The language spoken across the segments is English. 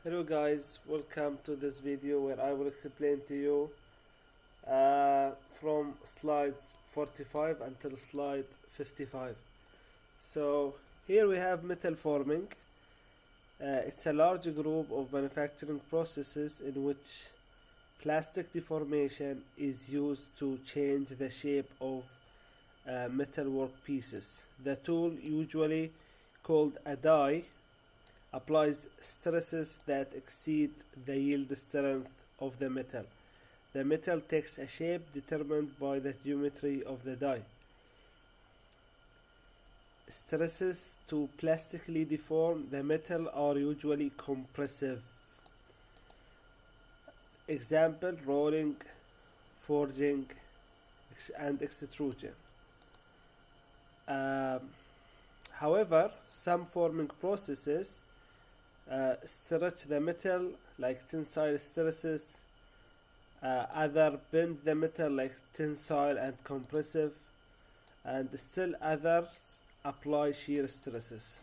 Hello guys, welcome to this video where I will explain to you from slide 45 until slide 55. So here we have metal forming. It's a large group of manufacturing processes in which plastic deformation is used to change the shape of metal workpieces. The tool, usually called a die, applies stresses that exceed the yield strength of the metal. The metal takes a shape determined by the geometry of the die. Stresses to plastically deform the metal are usually compressive. Example: rolling, forging, and extrusion. However, some forming processes stretch the metal like tensile stresses, other bend the metal like tensile and compressive, and still others apply shear stresses.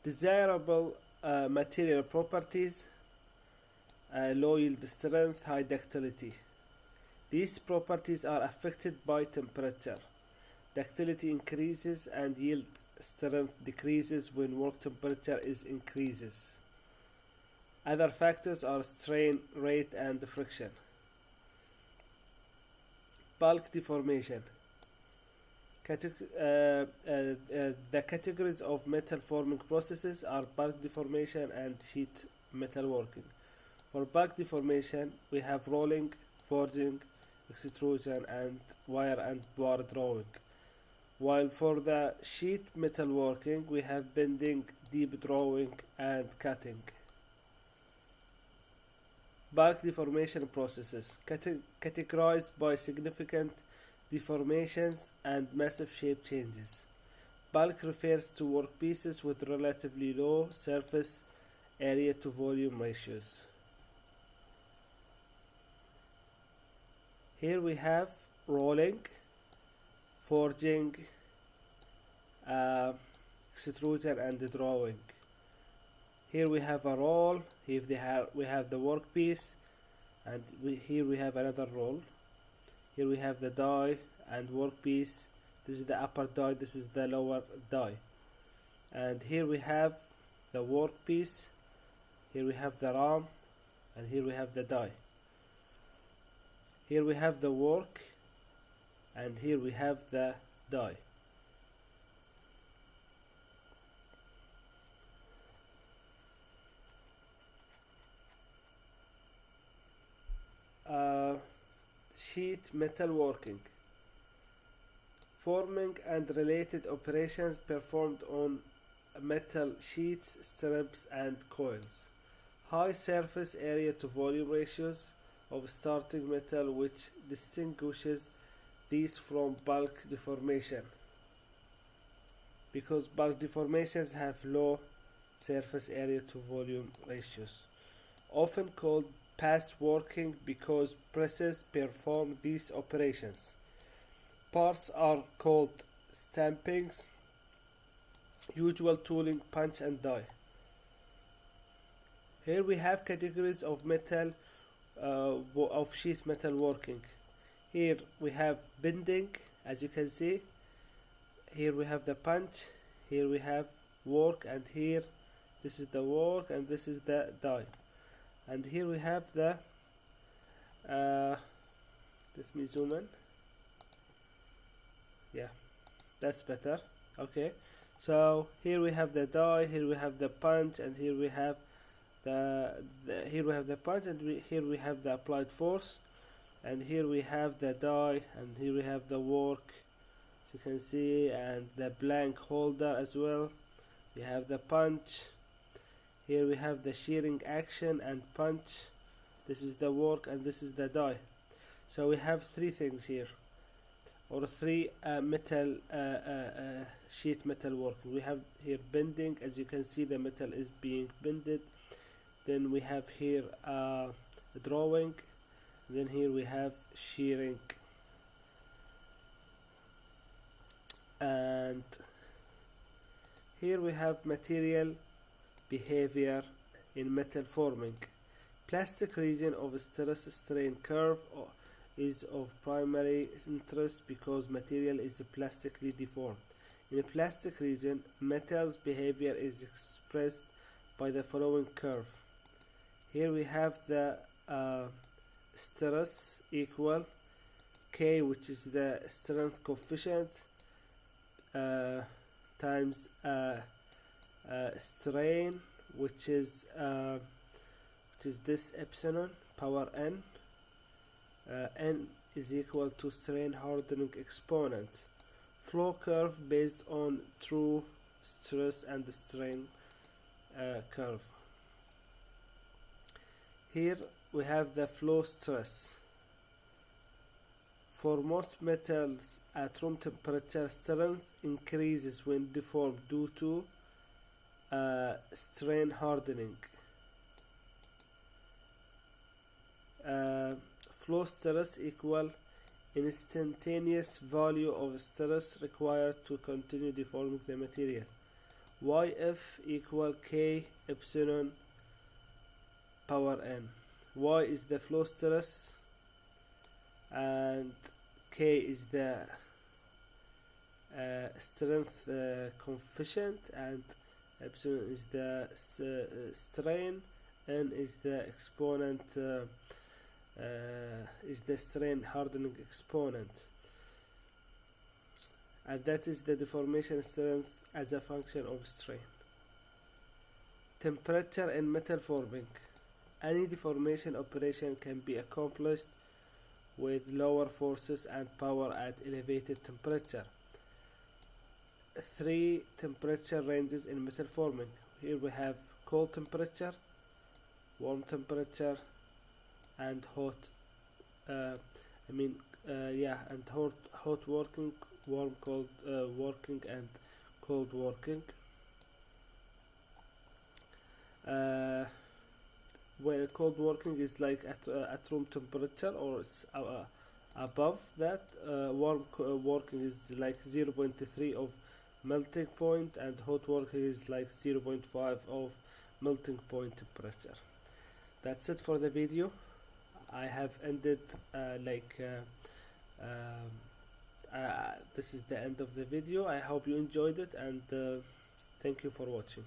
Desirable material properties: low yield strength, high ductility. These properties are affected by temperature. Ductility increases and yield strength decreases when work temperature increases. Other factors are strain rate and friction. Bulk deformation. The categories of metal forming processes are bulk deformation and sheet metal working. For bulk deformation, we have rolling, forging, extrusion, and wire and bar drawing. While for the sheet metal working, we have bending, deep drawing, and cutting. Bulk deformation processes categorized by significant deformations and massive shape changes. Bulk refers to workpieces with relatively low surface area to volume ratios. Here we have rolling, forging, extrusion, and drawing. Here we have a roll. Here we have the workpiece, and here we have another roll. Here we have the die and workpiece. This is the upper die, this is the lower die. And here we have the workpiece. Here we have the ram, and here we have the die. Here we have the work, and here we have the die. Sheet metal working. Forming and related operations performed on metal sheets, strips, and coils. High surface area to volume ratios of starting metal, which distinguishes these from bulk deformation, because bulk deformations have low surface area to volume ratios. Often called pass working because presses perform these operations. Parts are called stampings. Usual tooling: punch and die. Here we have categories of metal of sheet metal working. Here we have bending, as you can see. Here we have the punch. Here we have work, and here this is the work, and this is the die. And here we have the let me zoom in. Yeah, that's better. Okay, so here we have the die, here we have the punch, and here we have here we have the punch, and here we have the applied force, and here we have the die, and here we have the work, as you can see, and the blank holder as well. We have the punch. Here we have the shearing action and punch. This is the work, and this is the die. So we have three things here, or three metal sheet metal working. We have here bending, as you can see the metal is being bended. Then we have here drawing. Then here we have shearing, and here we have material behavior in metal forming. Plastic region of stress strain curve is of primary interest because material is plastically deformed. In a plastic region, metal's behavior is expressed by the following curve. Here we have the stress equal K, which is the strength coefficient, times strain, which is this epsilon power n. N is equal to strain hardening exponent. Flow curve based on true stress and strain curve. Here we have the flow stress. For most metals at room temperature, strength increases when deformed due to strain hardening. Flow stress equal instantaneous value of stress required to continue deforming the material. YF equal K epsilon power n. Y is the flow stress and K is the strength coefficient, and epsilon is the strain, n is the exponent, is the strain hardening exponent, and that is the deformation strength as a function of strain. Temperature in metal forming. Any deformation operation can be accomplished with lower forces and power at elevated temperature. 3 temperature ranges in metal forming. Here we have cold temperature, warm temperature, and hot and hot working, warm cold working, and cold working. Well, cold working is like at room temperature, or it's above that. Warm working is like 0.3 of melting point, and hot working is like 0.5 of melting point temperature. That's it for the video. I have ended this is the end of the video. I hope you enjoyed it, and thank you for watching.